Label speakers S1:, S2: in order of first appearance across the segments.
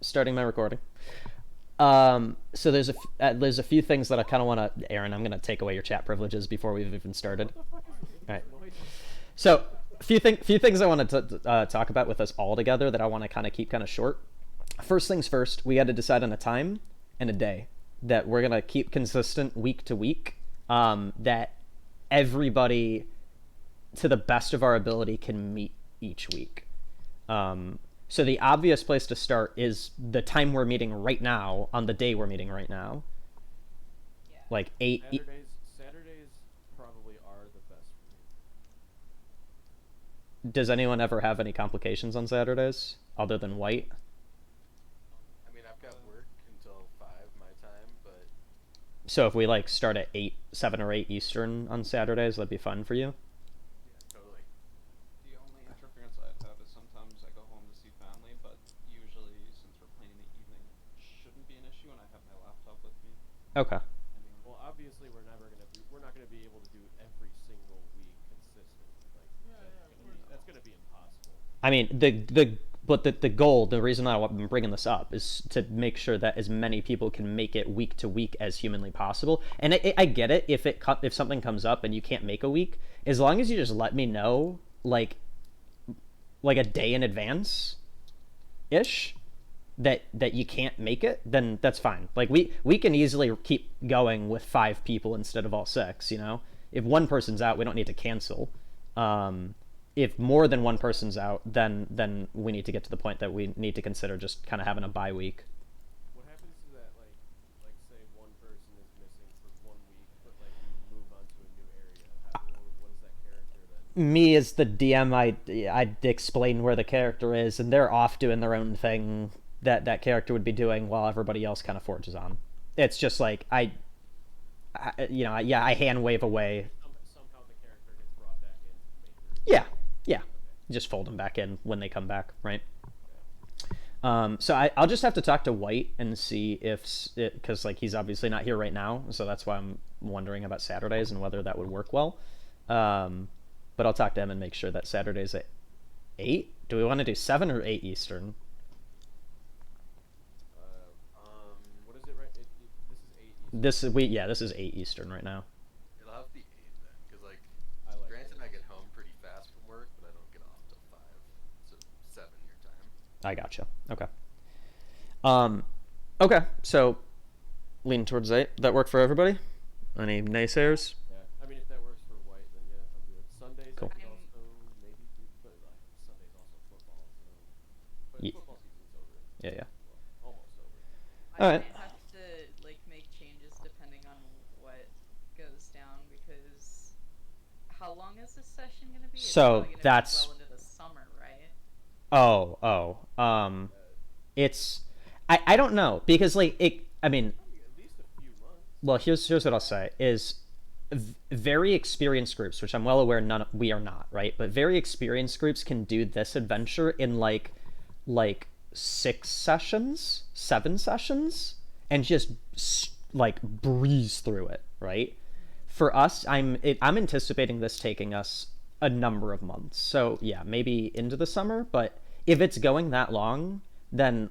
S1: Starting my recording. So there's a few things that I kind of want to. Aaron, I'm gonna take away your chat privileges before we've even started.
S2: What the fuck is
S1: All right.
S2: noise?
S1: So few things I want to talk about with us all together that I want to kind of keep kind of short. First things first, we had to decide on a time and a day that we're gonna keep consistent week to week. That everybody, to the best of our ability, can meet each week. So the obvious place to start is the time we're meeting right now on the day we're meeting right now. Like
S2: Saturdays probably are the best for me.
S1: Does anyone ever have any complications on Saturdays other than white?
S3: I mean, I've got work until 5 my time, but
S1: So if we like start at 7 or 8 Eastern on Saturdays, that'd be fun for you.
S3: yeah, totally.
S4: The only interference I'd have is sometimes I go home to see family, but usually since we're playing in the evening, it shouldn't be an issue, and I have my laptop with me.
S1: Okay.
S2: Well, obviously we're not gonna be able to do every single week consistently. Like that's gonna be impossible.
S1: I mean the goal, the reason I'm bringing this up is to make sure that as many people can make it week to week as humanly possible. And I get it if something comes up and you can't make a week, as long as you just let me know like a day in advance ish that you can't make it, then that's fine. Like we can easily keep going with 5 people instead of all 6. If one person's out, we don't need to cancel. If more than one person's out, then we need to get to the point that we need to consider just kind of having a bye week.
S2: What happens to that? Like say one person is missing for 1 week, but like you move on to a new area. What is that character then?
S1: Me as the DM, I'd explain where the character is, and they're off doing their own thing that character would be doing while everybody else kind of forges on. It's just like I hand wave away.
S2: Somehow the character gets brought back in to make your
S1: Yeah, yeah.
S2: Okay.
S1: Just fold them back in when they come back, right?
S2: Okay.
S1: So I'll just have to talk to White and see if, because like he's obviously not here right now, so that's why I'm wondering about Saturdays and whether that would work well. But I'll talk to him and make sure that Saturday's at 8. Do we want to do 7 or 8 Eastern?
S2: What is it? Right? This is 8 Eastern.
S1: This is 8 Eastern right now.
S3: It'll have to be 8 then, because like,
S2: I like
S3: granted,
S2: it.
S3: I get home pretty fast from work, but I don't get off till 5, so 7 your time.
S1: I gotcha. Okay. Um, okay. So lean towards 8. That work for everybody? Any naysayers?
S2: Yeah. I mean, if that works for White, then yeah, I'm good. Sundays
S1: Cool.
S2: I could also maybe do, but like Sunday's also football, so but
S1: Ye-
S2: football season's over.
S1: Yeah, yeah.
S2: Well, almost over.
S1: All
S5: I
S1: right.
S5: might have to like make changes depending on what goes down because how long is this session gonna be? It's
S1: So
S5: probably gonna be
S1: that's
S5: well into the summer, right?
S1: oh. It's I don't know because like it. I mean,
S2: Probably at least a few months.
S1: well, here's what I'll say is very experienced groups, which I'm well aware we are not, right? But very experienced groups can do this adventure in like 6 sessions, 7 sessions, and just like breeze through it, right? For us, I'm anticipating this taking us a number of months. So yeah, maybe into the summer, but if it's going that long, then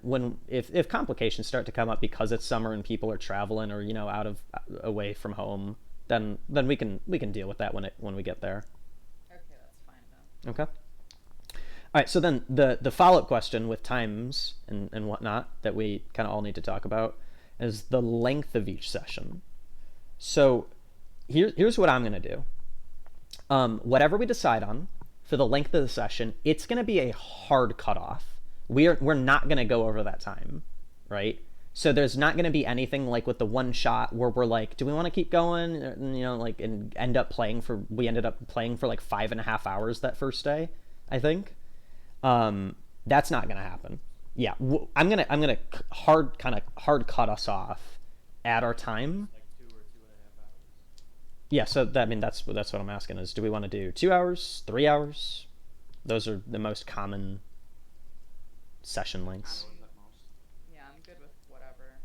S1: if complications start to come up because it's summer and people are traveling or out of away from home, then we can deal with that when we get there.
S5: Okay, that's fine then.
S1: Okay. All right. So then the follow up question with times and whatnot that we kind of all need to talk about is the length of each session. So here's what I'm gonna do. Whatever we decide on for the length of the session, it's gonna be a hard cutoff. We're not gonna go over that time, right? So there's not gonna be anything like with the one shot where we're like, do we want to keep going? Like and we ended up playing for like 5.5 hours that first day, I think. That's not gonna happen. Yeah, I'm gonna hard cut us off at our time.
S2: Like 2 or 2.5 hours.
S1: Yeah, so that's what I'm asking is, do we want to do 2 hours, 3 hours? Those are the most common session lengths.
S4: Hours at most.
S5: Yeah, I'm good with whatever.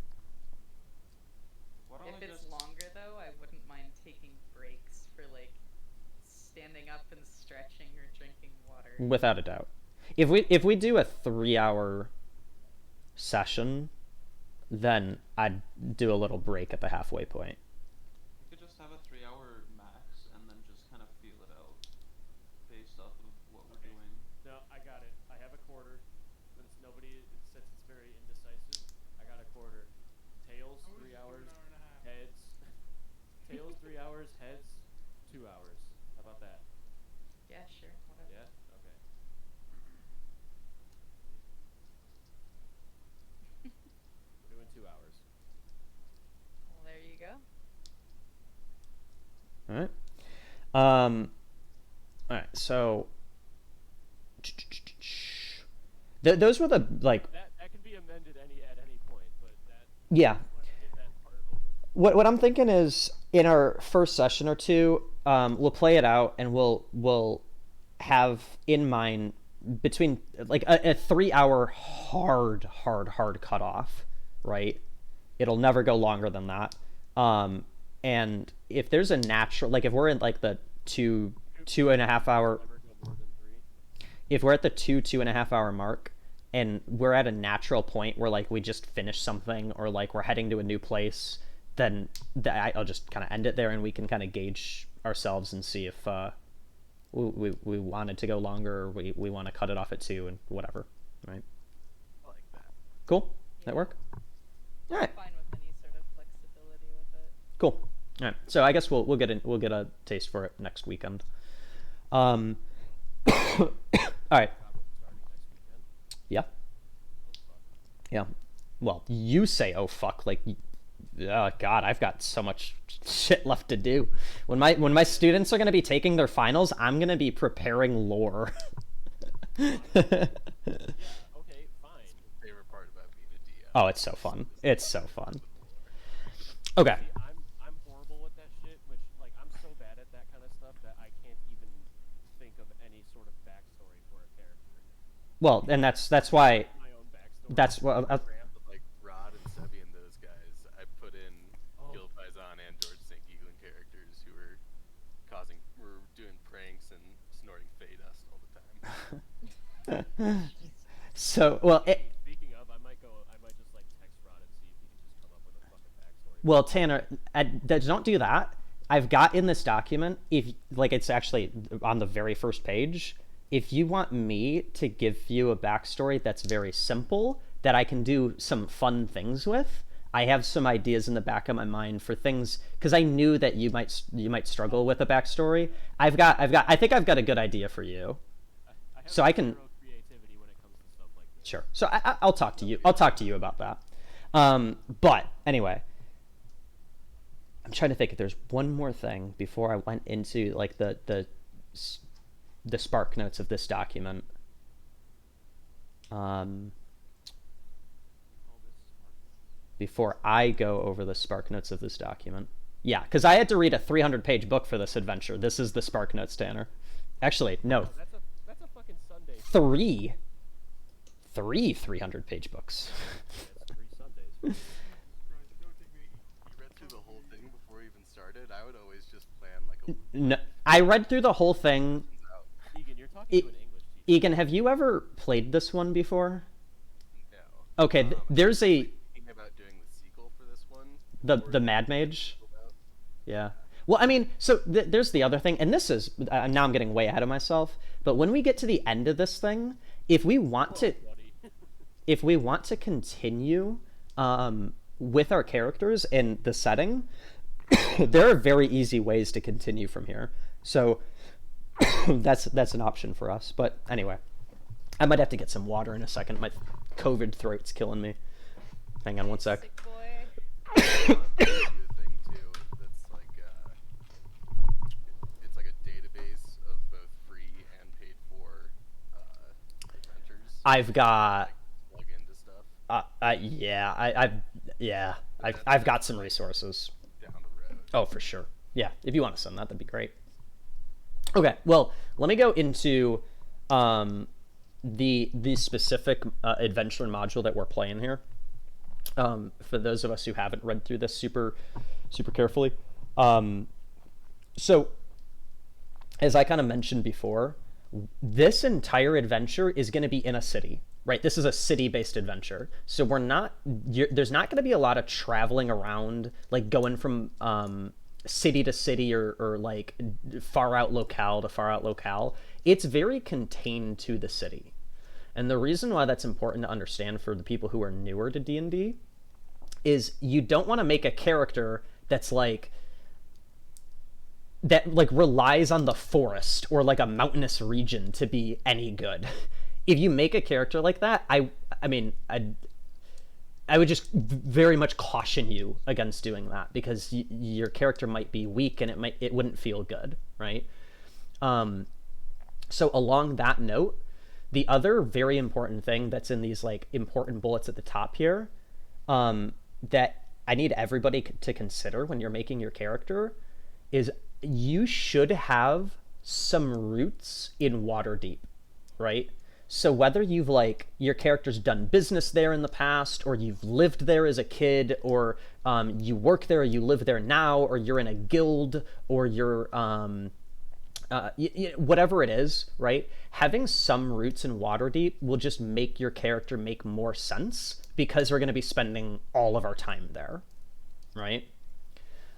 S4: Why don't
S5: If
S4: I
S5: it's
S4: just
S5: longer though, I wouldn't mind taking breaks for like standing up and stretching or drinking water.
S1: Without a doubt. If we do a 3 hour session, then I'd do a little break at the halfway point.
S4: We could just have a 3-hour max and then just kind of feel it out based off of what we're
S2: Okay.
S4: doing.
S2: No, I got it. I have a quarter. Since it's very indecisive, I got a quarter. Tails, 3 hours. Heads. Tails, 3 hours. Heads, 2 hours. How about that?
S5: Yeah, sure, whatever.
S2: Yeah? Okay. We're doing 2 hours.
S5: Well, there you go.
S1: All right. All right. So those were the like.
S2: That can be amended at any point, but that.
S1: Yeah.
S2: I just wanted to get that part over.
S1: What I'm thinking is in our first session or two, we'll play it out and we'll have in mind between like a 3 hour hard cutoff, right? It'll never go longer than that. And if there's a natural, like if we're in like the two and a half hour,
S2: Never go more than 3.
S1: if we're at the 2.5 hour mark and we're at a natural point where like we just finished something or like we're heading to a new place, then I'll just kind of end it there and we can kind of gauge ourselves and see if we wanted to go longer or we want to cut it off at 2 and whatever, right?
S3: I like that.
S1: Cool. That work? All right.
S5: I'm fine with any sort of flexibility with it.
S1: Cool. All right. So I guess we'll get a taste for it next weekend. All right.
S2: Probably starting next weekend.
S1: Yeah.
S2: Oh, fuck.
S1: Yeah. Well, you say, "Oh fuck!" Like, oh god, I've got so much shit left to do. When my students are gonna be taking their finals, I'm gonna be preparing lore.
S2: Yeah, okay, fine.
S3: Favorite part about being a DM.
S1: Oh, it's so fun. It's so fun. Okay.
S2: See, I'm horrible with that shit, which like I'm so bad at that kind of stuff that I can't even think of any sort of backstory for a character.
S1: Well, and that's why
S2: My own backstory.
S1: that's what
S3: But like Rod and Sebi and those guys, I put in
S2: Oh.
S3: Gil Paisan and George St. Eaglin characters who were doing pranks and snorting Fey dust all the time.
S1: so well.
S2: Speaking of, I might just like text Rod and see if he can just come up with a fucking backstory.
S1: Well, Tanner, don't do that. I've got in this document, if like it's actually on the very first page, if you want me to give you a backstory that's very simple, that I can do some fun things with, I have some ideas in the back of my mind for things because I knew that you might struggle with a backstory. I think I've got a good idea for you.
S2: I have
S1: So I can-
S2: zero creativity when it comes to stuff like this.
S1: Sure. So I'll talk to you. I'll talk to you about that. But anyway, I'm trying to think if there's one more thing before I went into like the spark notes of this document. Before I go over the spark notes of this document. Yeah, because I had to read a 300-page book for this adventure. This is the spark notes, Tanner. Actually, no,
S2: That's a fucking Sunday.
S1: three 300-page books.
S2: That's 3 Sundays.
S3: You read through the whole thing before you even started. I would always just plan like a
S1: No, I read through the whole thing.
S3: out.
S2: Egan, you're talking
S1: E-
S2: to an English teacher.
S1: Egan, have you ever played this one before?
S3: No.
S1: Okay, there's a
S3: Thinking about doing the sequel for this one.
S1: the Mad Mage.
S3: About.
S1: Yeah. Well, I mean, so there's the other thing, and this is now I'm getting way ahead of myself. But when we get to the end of this thing, if we want to,
S2: Buddy.
S1: if we want to continue with our characters in the setting, there are very easy ways to continue from here. So that's an option for us. But anyway, I might have to get some water in a second. My COVID throat's killing me. Hang on one sec.
S5: Sick boy.
S3: Do a thing too. That's like it's like a database of both free and paid for adventures.
S1: I've got
S3: Plug into stuff
S1: I've got some resources.
S3: down the road.
S1: Oh, for sure. Yeah, if you want to send that, that'd be great. Okay, well, let me go into the specific adventure module that we're playing here. For those of us who haven't read through this super carefully. So, as I kind of mentioned before, this entire adventure is going to be in a city. right? This is a city-based adventure, so there's not going to be a lot of traveling around, like going from city to city, or like far out locale to far out locale. It's very contained to the city. And the reason why that's important to understand for the people who are newer to D&D is you don't want to make a character that relies on the forest or like a mountainous region to be any good. If you make a character like that, I would just very much caution you against doing that, because your character might be weak and it wouldn't feel good, right? So along that note, the other very important thing that's in these like important bullets at the top here, that I need everybody to consider when you're making your character, is you should have some roots in Waterdeep, right? So whether you've your character's done business there in the past, or you've lived there as a kid, or you work there, or you live there now, or you're in a guild, or you're whatever it is, right? Having some roots in Waterdeep will just make your character make more sense, because we're going to be spending all of our time there, right?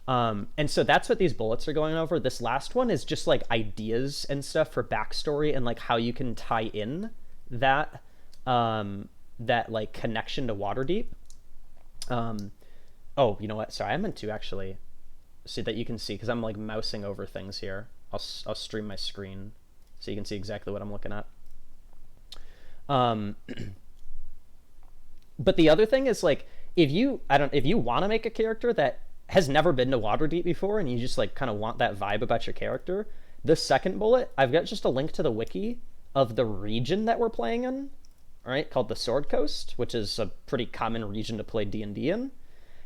S1: And so that's what these bullets are going over. This last one is just like ideas and stuff for backstory, and like how you can tie in that that like connection to Waterdeep. Oh, you know what? Sorry, I meant to actually see that you can see, because I'm like mousing over things here. I'll stream my screen so you can see exactly what I'm looking at. But the other thing is, like, if you want to make a character that has never been to Waterdeep before, and you just like kind of want that vibe about your character, the second bullet, I've got just a link to the wiki of the region that we're playing in, right? Called the Sword Coast, which is a pretty common region to play D&D in.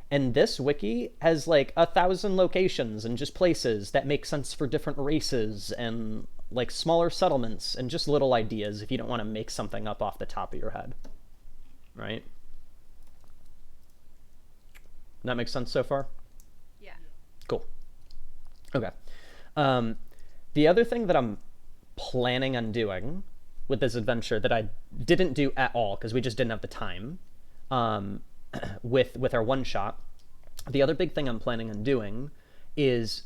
S1: And this wiki has like 1,000 locations and just places that make sense for different races, and like smaller settlements, and just little ideas if you don't want to make something up off the top of your head, right? That makes sense so far?
S5: Yeah.
S1: Cool. Okay. The other thing that I'm planning on doing with this adventure that I didn't do at all, because we just didn't have the time, with our one shot, the other big thing I'm planning on doing is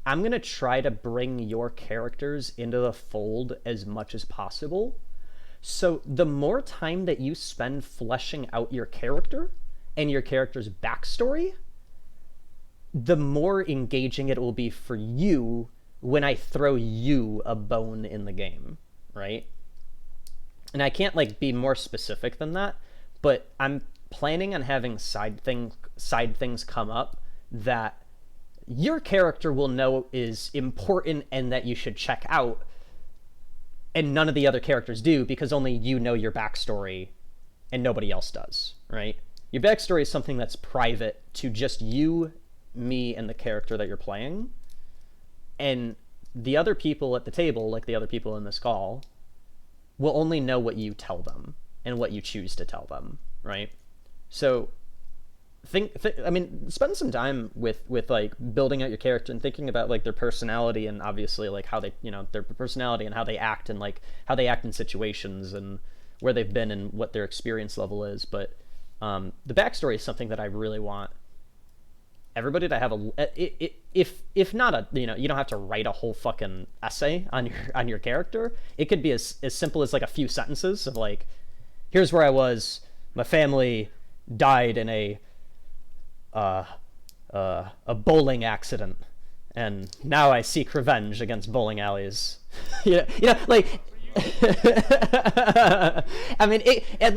S1: I'm going to try to bring your characters into the fold as much as possible. So the more time that you spend fleshing out your character and your character's backstory, the more engaging it will be for you when I throw you a bone in the game, right? And I can't like be more specific than that, but I'm planning on having side things come up that your character will know is important and that you should check out, and none of the other characters do, because only you know your backstory and nobody else does, right? Your backstory is something that's private to just you, me, and the character that you're playing. And the other people at the table, like the other people in this call, will only know what you tell them and what you choose to tell them, right? So spend some time with like building out your character and thinking about like their personality, and obviously like how they, their personality and how they act, and like how they act in situations, and where they've been and what their experience level is. But the backstory is something that I really want everybody to have if not a, you don't have to write a whole fucking essay on your character. It could be as simple as like a few sentences of like, here's where I was, my family died in a bowling accident, and now I seek revenge against bowling alleys. Like I mean,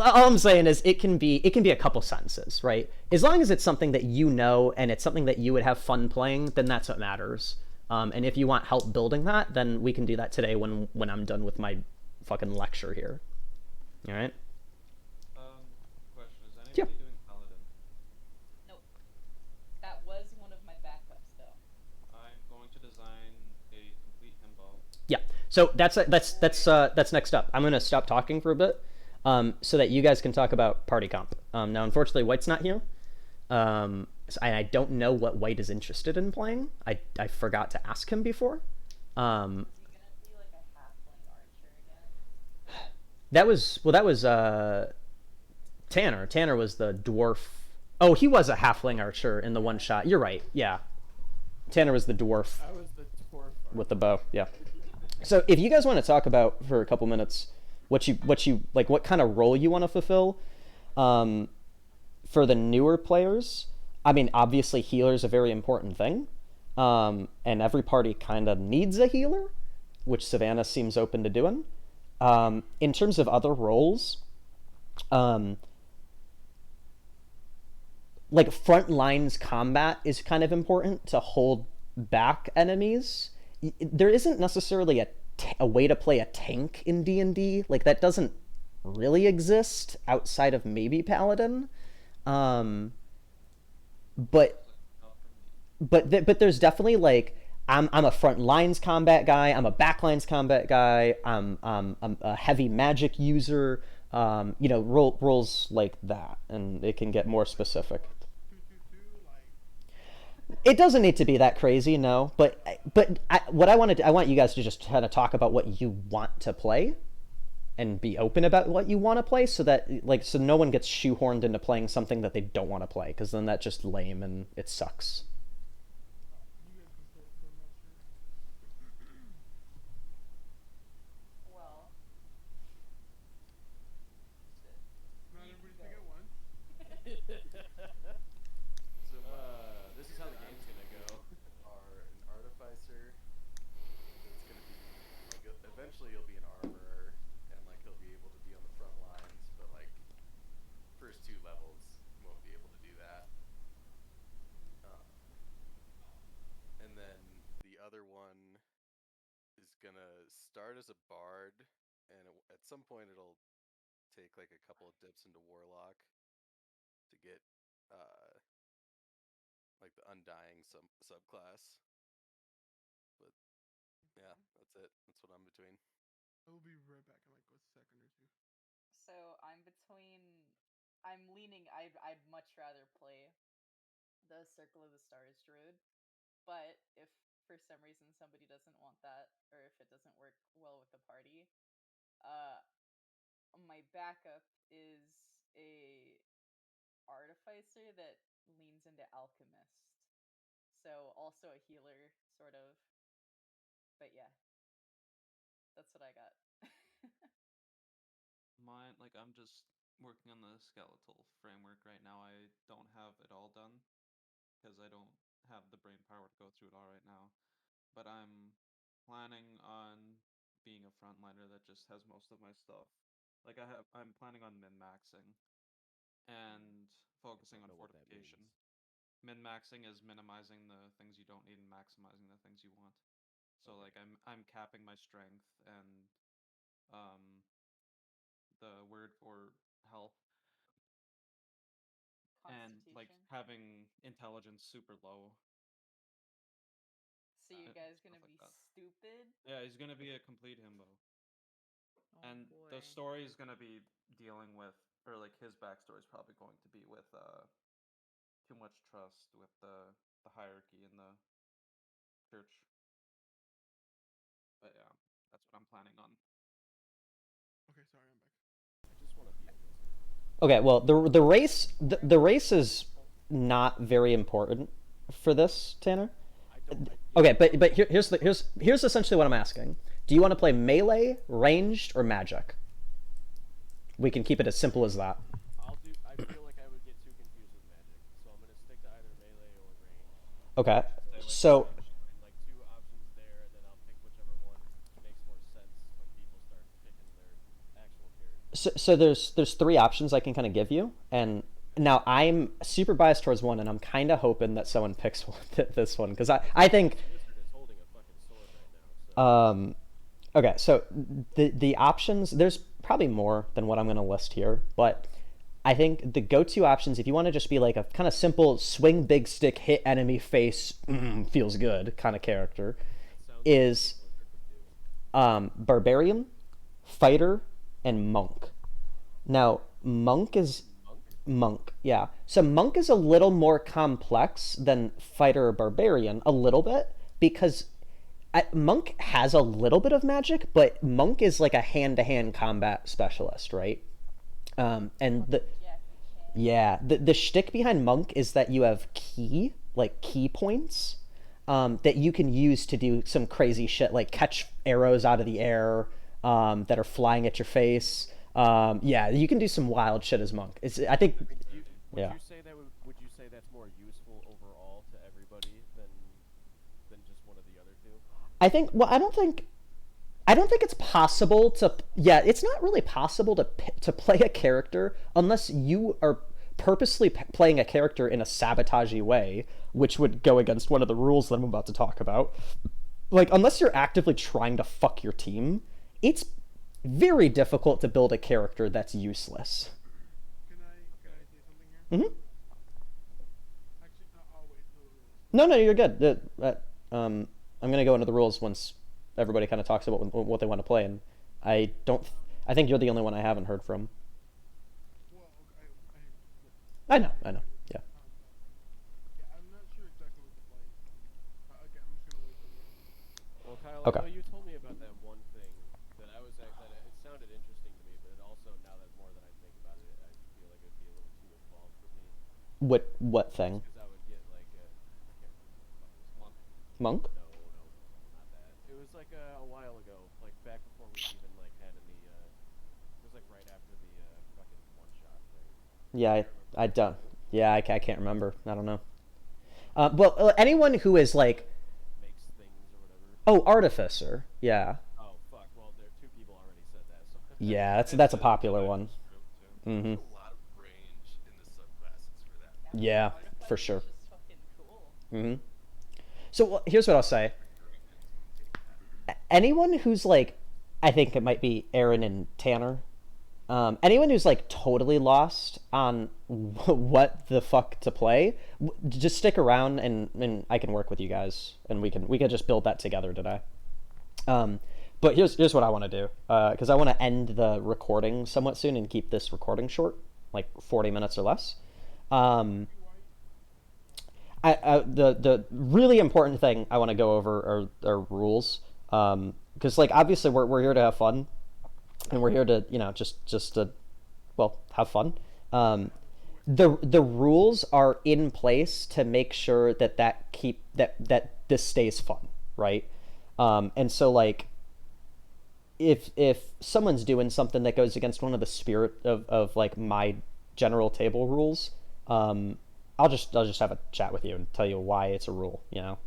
S1: all I'm saying is it can be a couple sentences, right? As long as it's something that you know and it's something that you would have fun playing, then that's what matters. And if you want help building that, then we can do that today when I'm done with my fucking lecture here. All right?
S4: Question: Is anybody
S1: Yeah.
S4: doing Paladin?
S5: Nope. That was one of my backups, though.
S4: I'm going to design a complete himbo.
S1: Yeah. So that's next up. I'm gonna stop talking for a bit, so that you guys can talk about party comp. Now, unfortunately, White's not here, and I don't know what White is interested in playing. I forgot to ask him before.
S5: Is he gonna be like a halfling archer again?
S1: That was Tanner. Tanner was the dwarf. Oh, he was a halfling archer in the one shot. You're right. Yeah, Tanner was the dwarf
S2: I was the dwarf
S1: with the
S2: archer.
S1: bow. Yeah. So if you guys want to talk about for a couple minutes what you like, what kind of role you want to fulfill, um, for the newer players, I mean, obviously healer is a very important thing, and every party kind of needs a healer, which Savannah seems open to doing. In terms of other roles, um, like front lines combat is kind of important to hold back enemies. There isn't necessarily a way to play a tank in D&D. Like that doesn't really exist outside of maybe Paladin. Um, but
S4: Not for me.
S1: but there's definitely like I'm a front lines combat guy. I'm a back lines combat guy. I'm a heavy magic user. Roles like that, and it can get more specific. It doesn't need to be that crazy, no. What I wanted, I want you guys to just kind of talk about what you want to play, and be open about what you want to play, so that so no one gets shoehorned into playing something that they don't want to play, because then that's just lame and it sucks.
S5: Well, shit. You go.
S3: So
S2: This is
S3: here
S2: how the
S3: that I'm
S2: game's gonna go.
S3: are an artificer that's gonna be like eventually you'll be an armorer and like he'll be able to be on the front lines, but like first two levels you won't be able to do that. Um, and then the other one is gonna start as a bard, and at some point it'll take like a couple of dips into warlock to get uh like the undying subclass. But yeah, that's it. That's what I'm between.
S5: So I'm between. I'm leaning. I'd much rather play the Circle of the Stars druid, but if for some reason somebody doesn't want that, or if it doesn't work well with the party, uh, my backup is a artificer that leans into alchemist. So also a healer, sort of. But yeah, that's what I got.
S4: Mine, like, I'm just working on the skeletal framework right now. I don't have it all done because I don't have the brain power to go through it all right now. But I'm planning on being a frontliner that just has most of my stuff. I'm planning on min maxing and focusing on
S2: Don't know what that
S4: fortification.
S2: means.
S4: Min maxing is minimizing the things you don't need and maximizing the things you want. So
S2: Okay.
S4: like I'm capping my strength and um the word for health and like
S5: Constitution.
S4: having intelligence super low
S5: So you
S4: and
S5: guys
S4: stuff
S5: gonna
S4: like
S5: be
S4: that.
S5: stupid?
S4: Yeah, he's gonna be a complete himbo.
S5: Oh
S4: And the
S5: boy.
S4: story is gonna be dealing with, or like his backstory is probably going to be with too much trust with the hierarchy in the church. But yeah, that's what I'm planning on.
S2: I just want to be a wizard.
S1: Okay, well, the race is not very important for this, Tanner.
S2: I don't. Yeah,
S1: Okay,
S2: I don't.
S1: here's essentially what I'm asking. Do you want to play melee, ranged, or magic? We can keep it as simple as that.
S2: I'll do. I feel like I would get too confused with magic, so I'm gonna stick to either melee or ranged.
S1: Okay,
S4: Stay away from
S1: so
S4: range.
S2: And like two options there, and then I'll pick whichever one makes more sense when people start picking their actual characters.
S1: so there's three options I can kind of give you, and now I'm super biased towards one, and I'm kind of hoping that someone picks this one, because I think
S2: This wizard is holding a fucking sword right now, so
S1: um, okay, so the options, there's probably more than what I'm going to list here, but I think the go-to options, if you want to just be like a kind of simple swing big stick, hit enemy face, feels good kind of character,
S2: that sounds like something
S1: is
S2: a wizard would do.
S1: barbarian, fighter, and monk. Now,
S2: Monk?
S1: monk, yeah. So monk is a little more complex than fighter or barbarian, a little bit, because Monk has a little bit of magic, but Monk is like a hand-to-hand combat specialist, right? And the
S5: Jackie Chan.
S1: Yeah, the shtick behind Monk is that you have key points, that you can use to do some crazy shit, like catch arrows out of the air, that are flying at your face. Yeah, you can do some wild shit as Monk. I think,
S2: Would
S1: yeah.
S2: you say would you say that's more useful overall to everybody than just one of the other two?
S1: I think. Well, I don't think it's possible to. Yeah, it's not really possible to play a character unless you are purposely playing a character in a sabotagey way, which would go against one of the rules that I'm about to talk about. Like, unless you're actively trying to fuck your team, it's very difficult to build a character that's useless.
S6: Can I say something here?
S1: Hmm.
S6: Actually, no, I'll wait till the rules.
S1: No, you're good. I'm gonna go into the rules once everybody kind of talks about what they want to play, and I don't. I think you're the only one I haven't heard from.
S6: Well, I
S1: I know. Yeah.
S6: yeah, I'm not sure exactly what to play. Again, I'm just gonna wait till the rules.
S2: Well, Kyle,
S1: Okay.
S2: I know you told me about that one thing that it sounded interesting to me, but it also, now that more than I think about it, I feel like it'd be a little too involved for me.
S1: What thing?
S2: Because I would get like I can't remember what the fuck it was called.
S1: Monk?
S2: No, not that. It was like a while ago, like back before we even like had any. It was like right after the fucking one shot thing.
S1: Yeah,
S2: I
S1: I
S2: remember
S1: don't. Yeah, I can't remember. I don't know. Well, anyone who is like,
S2: makes things or whatever.
S1: oh, artificer. Yeah.
S2: Oh fuck! Well, there two people already said that. So
S1: Yeah, that's a popular one. Mm-hmm.
S3: There's a lot of range in the subclasses for that.
S1: Yeah,
S5: Everybody
S1: for
S5: is
S1: sure.
S5: just fucking cool.
S1: Mm-hmm. So here's what I'll say. Anyone who's like, I think it might be Aaron and Tanner. Anyone who's like totally lost on what the fuck to play, just stick around and I can work with you guys and we can just build that together today. But here's what I want to do, because I want to end the recording somewhat soon and keep this recording short, like 40 minutes or less. The really important thing I want to go over are rules, because like obviously we're here to have fun, and we're here to just to, well, have fun. The rules are in place to make sure that this stays fun, right? And so like if someone's doing something that goes against one of the spirit of like my general table rules, I'll just have a chat with you and tell you why it's a rule.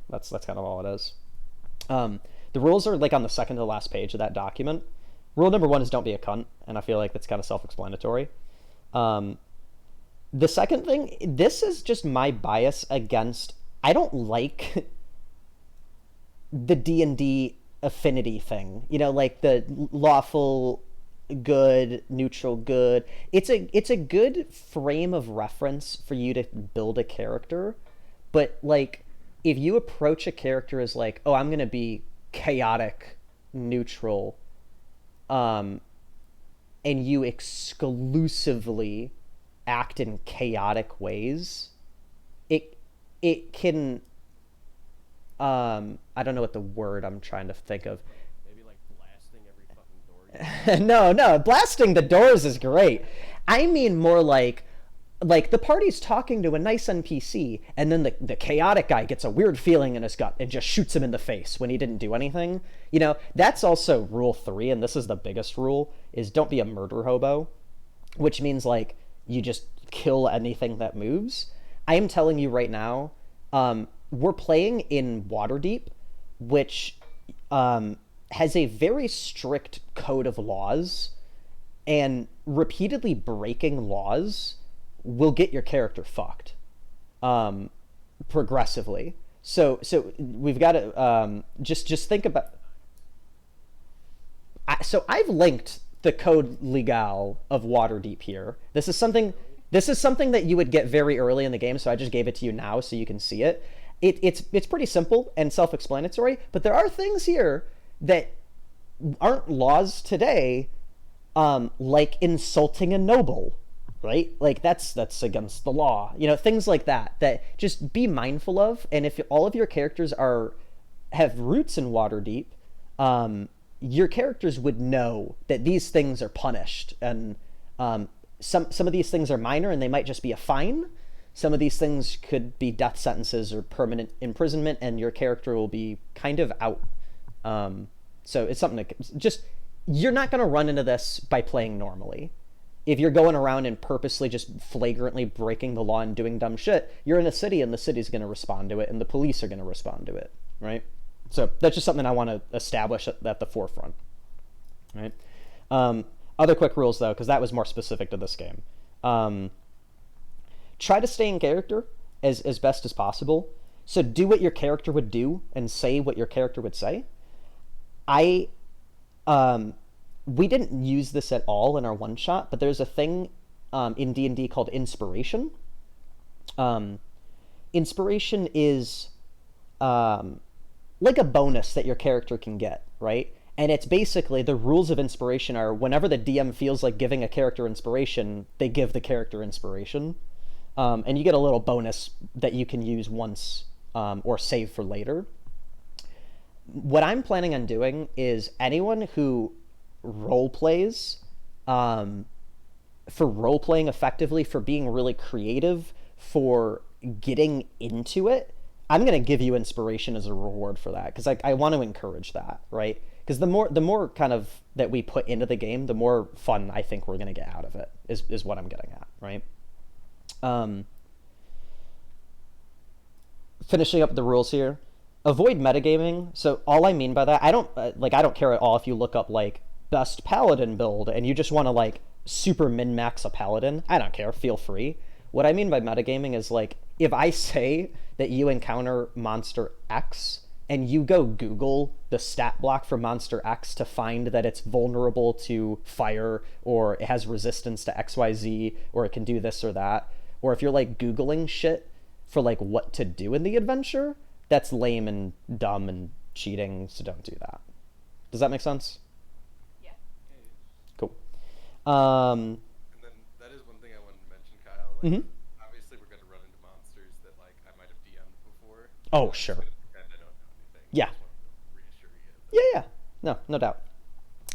S1: That's kind of all it is. The rules are like on the second to the last page of that document. Rule number 1 is don't be a cunt, and I feel like that's kind of self-explanatory. The second thing, this is just my bias against. I don't like the D&D affinity thing. Like the lawful good, neutral good. It's a good frame of reference for you to build a character, but like if you approach a character as like, oh, I'm gonna be chaotic, neutral, and you exclusively act in chaotic ways, it can I don't know what the word I'm trying to think of.
S2: maybe like blasting every fucking door.
S1: No, blasting the doors is great. I mean more like the party's talking to a nice NPC, and then the chaotic guy gets a weird feeling in his gut and just shoots him in the face when he didn't do anything. That's also rule 3, and this is the biggest rule, is don't be a murder hobo, which means like you just kill anything that moves. I am telling you right now, we're playing in Waterdeep, which has a very strict code of laws, and repeatedly breaking laws will get your character fucked, progressively. So we've got to just think about. So I've linked the code legal of Waterdeep here. This is something that you would get very early in the game, so I just gave it to you now so you can see it. It's pretty simple and self-explanatory, but there are things here that aren't laws today, like insulting a noble, right? Like that's against the law. Things like that just be mindful of. And if all of your characters are have roots in Waterdeep, your characters would know that these things are punished, and some of these things are minor and they might just be a fine. Some of these things could be death sentences or permanent imprisonment, and your character will be kind of out. So it's something that just, you're not going to run into this by playing normally. If you're going around and purposely just flagrantly breaking the law and doing dumb shit, you're in a city and the city's going to respond to it and the police are going to respond to it, right? So that's just something I want to establish at the forefront, right? Other quick rules, though, because that was more specific to this game. Try to stay in character as best as possible. So do what your character would do and say what your character would say. We didn't use this at all in our one-shot, but there's a thing in D&D called inspiration. Inspiration is like a bonus that your character can get, right? And it's basically, the rules of inspiration are, whenever the DM feels like giving a character inspiration, they give the character inspiration. And you get a little bonus that you can use once or save for later. What I'm planning on doing is anyone who role plays, for role playing effectively, for being really creative, for getting into it, I'm going to give you inspiration as a reward for that, because I want to encourage that, right? Because the more kind of that we put into the game, the more fun I think we're going to get out of it, is what I'm getting at, right? Finishing up the rules here. Avoid metagaming. So all I mean by that, I don't care at all if you look up like best paladin build and you just want to like super min-max a paladin. I don't care, feel free. What I mean by metagaming is like, if I say that you encounter monster X and you go Google the stat block for monster X to find that it's vulnerable to fire, or it has resistance to XYZ, or it can do this or that, or if you're like Googling shit for like what to do in the adventure, that's lame and dumb and cheating, so don't do that. Does that make sense?
S5: Yeah.
S1: Cool.
S3: And then that is one thing I wanted to mention, Kyle. Like, obviously we're going to run into monsters that like I might have DM'd before.
S1: Oh,
S3: I'm just
S1: sure.
S3: gonna pretend I don't know anything.
S1: Yeah.
S3: I just wanted to reassure you.
S1: Yeah. No doubt.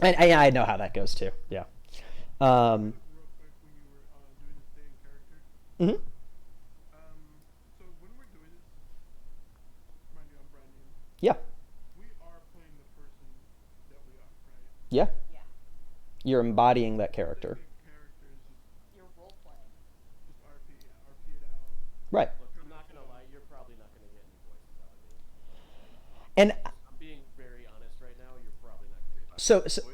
S1: And I know how that goes too. Yeah.
S6: Real quick, when you were doing the stay in character.
S1: Mm-hmm.
S6: So when we're doing this, mind you, I'm brand new.
S1: Yeah.
S6: We are playing the person that we are, right?
S1: Yeah.
S5: Yeah.
S1: You're embodying that character.
S6: The character is just
S5: You're role playing.
S6: RP it out.
S1: Right.
S2: Look, I'm not gonna lie, you're probably not gonna get any voices out of me.
S1: And
S2: I'm being very honest right now. You're probably not gonna get.
S1: so
S3: Voices are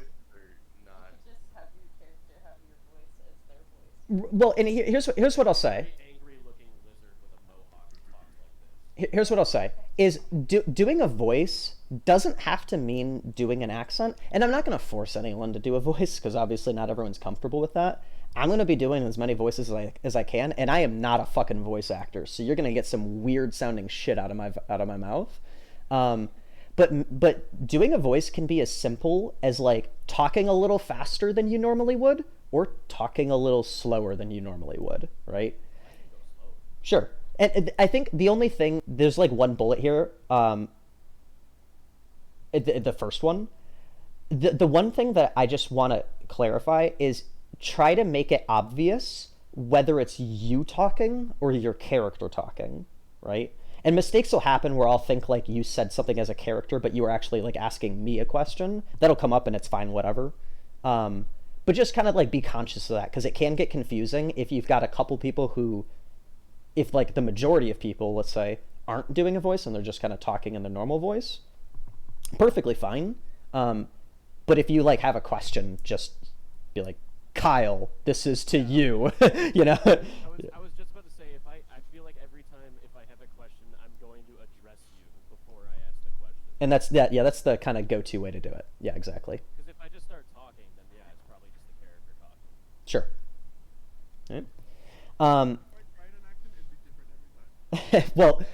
S3: not.
S5: You just have your character have your voice as their voice.
S1: well, and here's what I'll say.
S2: Angry-looking lizard with a mohawk who talks like this.
S1: Here's what I'll say is doing a voice doesn't have to mean doing an accent, and I'm not going to force anyone to do a voice because obviously not everyone's comfortable with that. I'm going to be doing as many voices as I can, and I am not a fucking voice actor, so you're going to get some weird sounding shit out of my mouth. But doing a voice can be as simple as like talking a little faster than you normally would, or talking a little slower than you normally would, right? Sure. And I think the only thing, there's like one bullet here, the first one. The one thing that I just want to clarify is try to make it obvious whether it's you talking or your character talking, right? And mistakes will happen where I'll think like you said something as a character, but you were actually like asking me a question. That'll come up and it's fine, whatever. But just kind of like be conscious of that, because it can get confusing if you've got a couple people who, if like the majority of people, let's say, aren't doing a voice and they're just kind of talking in the normal voice, perfectly fine. But if you like have a question, just be like, Kyle, this is to you, you know?
S2: I was just about to say, I feel like every time if I have a question, I'm going to address you before I ask the question.
S1: And that's the kind of go-to way to do it. Yeah, exactly.
S2: Because if I just start talking, then yeah, it's probably just the character talking.
S1: Sure. Right.
S6: If I tried an accent, it'd be different every time.
S1: Well,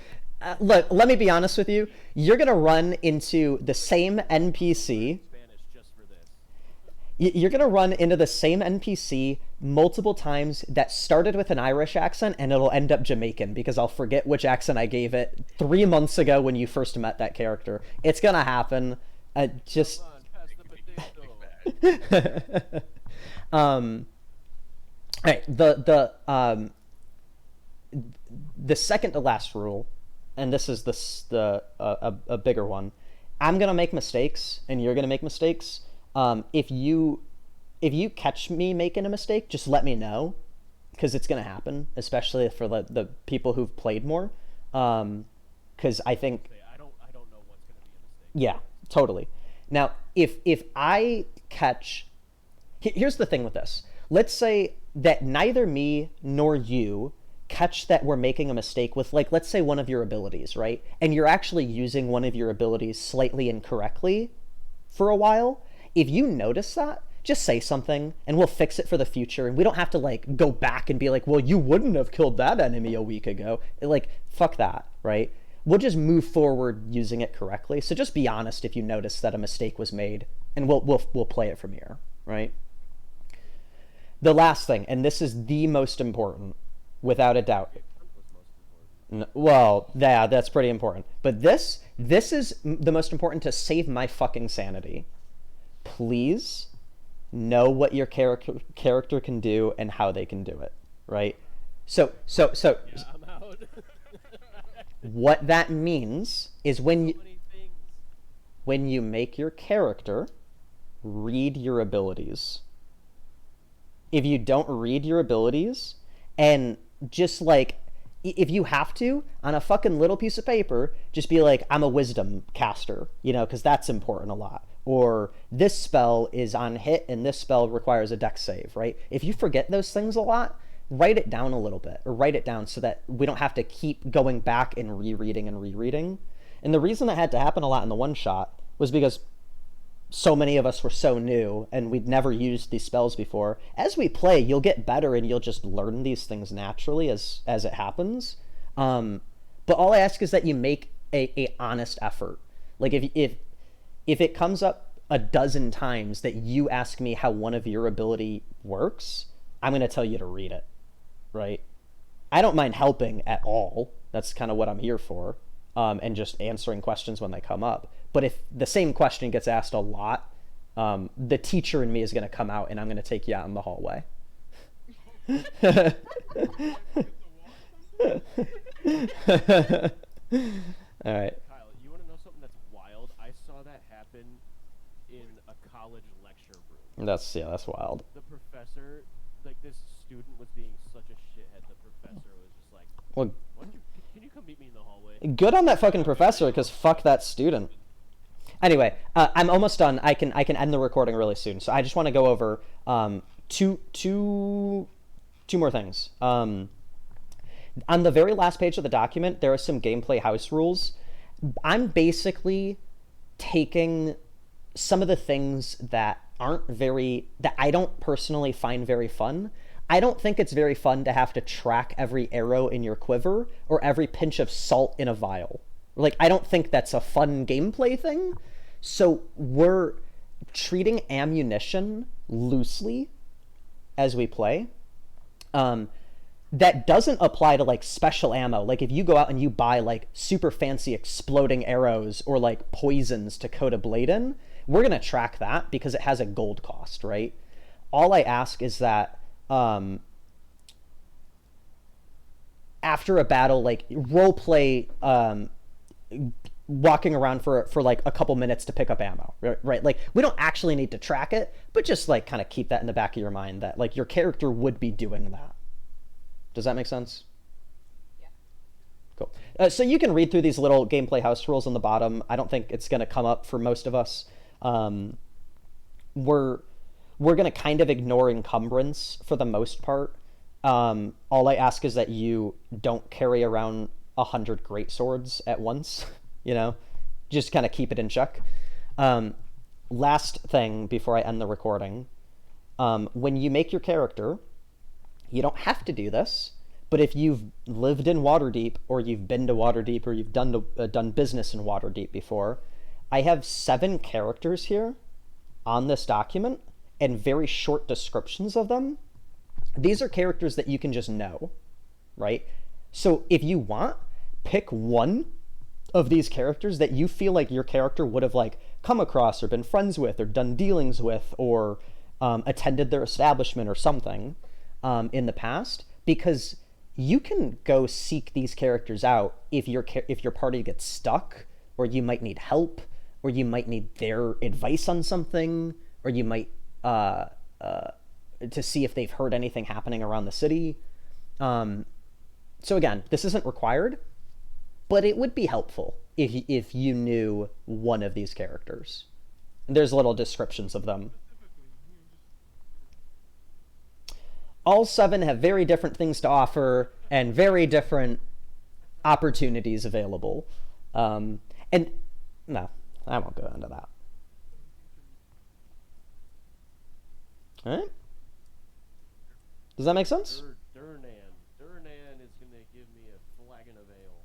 S1: look, let me be honest with you. You're going to run into the same NPC.
S2: Spanish just for this.
S1: You're going to run into the same NPC multiple times that started with an Irish accent, and it'll end up Jamaican because I'll forget which accent I gave it 3 months ago when you first met that character. It's going to happen. Just.
S2: Come on, pass the potato.
S1: All right, the second to last rule, and this is a bigger one. I'm gonna make mistakes, and you're gonna make mistakes. If you catch me making a mistake, just let me know, because it's gonna happen, especially for the people who've played more. Because I think
S2: I don't know what's gonna be a mistake.
S1: yeah, totally. Now, if I catch, here's the thing with this. Let's say that neither me nor you catch that we're making a mistake with, like, let's say one of your abilities, right? And you're actually using one of your abilities slightly incorrectly for a while. If you notice that, just say something and we'll fix it for the future. And we don't have to, like, go back and be like, well, you wouldn't have killed that enemy a week ago. Like, fuck that, right? We'll just move forward using it correctly. So just be honest if you notice that a mistake was made, and we'll play it from here, right? The last thing, and this is the most important, without a doubt. Well, yeah, that's pretty important. But this is the most important to save my fucking sanity. Please know what your character can do and how they can do it, right? So
S2: Yeah, I'm out.
S1: what that means is
S2: So many things.
S1: when you make your character, read your abilities. If you don't read your abilities, and just, like, if you have to, on a fucking little piece of paper, just be like, I'm a wisdom caster, because that's important a lot. Or this spell is on hit and this spell requires a dex save, right? If you forget those things a lot, write it down a little bit, or write it down so that we don't have to keep going back and rereading. And the reason that had to happen a lot in the one shot was because so many of us were so new and we'd never used these spells before. As we play, you'll get better and you'll just learn these things naturally as it happens. But all I ask is that you make a honest effort. Like, if it comes up a dozen times that you ask me how one of your ability works, I'm going to tell you to read it, right? I don't mind helping at all. That's kind of what I'm here for. And just answering questions when they come up. But if the same question gets asked a lot, the teacher in me is going to come out and I'm going to take you out in the hallway. All right.
S2: Kyle, you want to know something that's wild? I saw that happen in a college lecture room.
S1: That's wild.
S2: The professor, like, this student was being such a shithead. The professor was just like,
S1: Well,
S2: can you come meet me in the hallway?
S1: good on that fucking professor, because fuck that student. Anyway, I'm almost done. I can end the recording really soon. So I just want to go over two more things. On the very last page of the document, there are some gameplay house rules. I'm basically taking some of the things that I don't personally find very fun. I don't think it's very fun to have to track every arrow in your quiver or every pinch of salt in a vial. Like, I don't think that's a fun gameplay thing. So we're treating ammunition loosely as we play. That doesn't apply to, like, special ammo. Like, if you go out and you buy, like, super fancy exploding arrows or, like, poisons to coat a blade in, we're going to track that because it has a gold cost, right? All I ask is that after a battle, like, role play walking around for like a couple minutes to pick up ammo, right? Like, we don't actually need to track it, but just, like, kind of keep that in the back of your mind that, like, your character would be doing that. Does that make sense?
S5: Yeah.
S1: Cool. So you can read through these little gameplay house rules on the bottom. I don't think it's going to come up for most of us. We're going to kind of ignore encumbrance for the most part. All I ask is that you don't carry around 100 greatswords at once. Just kind of keep it in check. Last thing before I end the recording. When you make your character, you don't have to do this, but if you've lived in Waterdeep, or you've been to Waterdeep, or you've done business in Waterdeep before, I have 7 characters here on this document, and very short descriptions of them, these are characters that you can just know, right? So if you want, pick one of these characters that you feel like your character would have like come across or been friends with or done dealings with or attended their establishment or something in the past, because you can go seek these characters out if your party gets stuck, or you might need help, or you might need their advice on something, or you might to see if they've heard anything happening around the city. So again, this isn't required, but it would be helpful if you knew one of these characters. There's little descriptions of them. All 7 have very different things to offer and very different opportunities available. And no, I won't go into that. All right. Does that make sense?
S2: Durnan is going to give me a flagon of ale.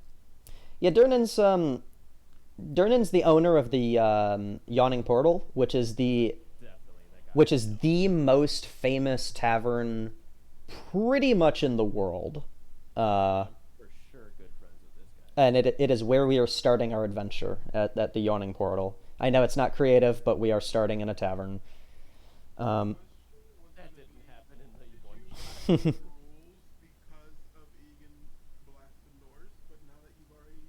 S1: Yeah, Durnan's the owner of the Yawning Portal, which is the most famous tavern pretty much in the world.
S2: For sure good friends with this guy.
S1: And it is where we are starting our adventure at the Yawning Portal. I know it's not creative, but we are starting in a tavern.
S2: That didn't happen in the one shot.
S6: Rules because of Egan blasting doors, but now that you've already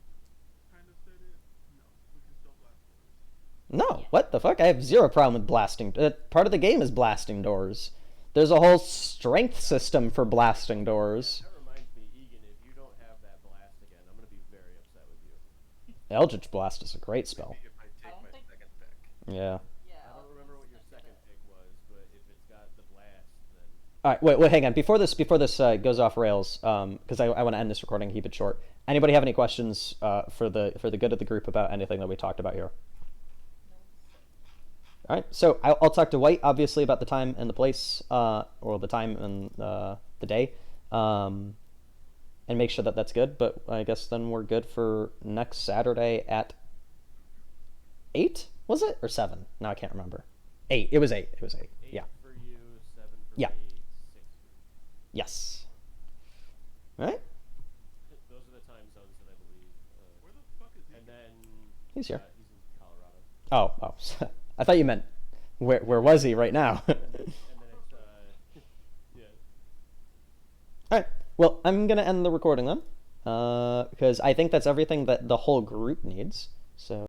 S6: kind of said it, no, we can still blast doors.
S1: No, what the fuck? I have zero problem with blasting. Part of the game is blasting doors. There's a whole strength system for blasting doors.
S2: That reminds me, Egan, if you don't have that blast again, I'm going to be very upset with you.
S1: Eldritch Blast is a great spell.
S3: Maybe if I take my second pick.
S1: Yeah.
S5: Yeah.
S2: I don't remember what your second pick was, but if it's got the blast, then
S1: All right, wait, hang on. Before this goes off rails, because I want to end this recording, keep it short. Anybody have any questions for the good of the group about anything that we talked about here? All right, so I'll talk to White, obviously, about the time and the place, or the time and the day, and make sure that that's good. But I guess then we're good for next Saturday at 8, was it? Or 7? No, I can't remember. 8. It was 8.
S2: 8
S1: Yeah.
S2: for you, 7 for
S1: Yeah.
S2: me, 6 for you.
S1: Yes. All right.
S2: Those are the time zones that I believe.
S6: Where the fuck is
S2: And
S6: Egan?
S2: then
S1: He's here.
S2: he's in Colorado.
S1: Oh. I thought you meant where was he right now?
S2: And then it's yeah.
S1: All right. Well, I'm gonna end the recording then, because I think that's everything that the whole group needs. So.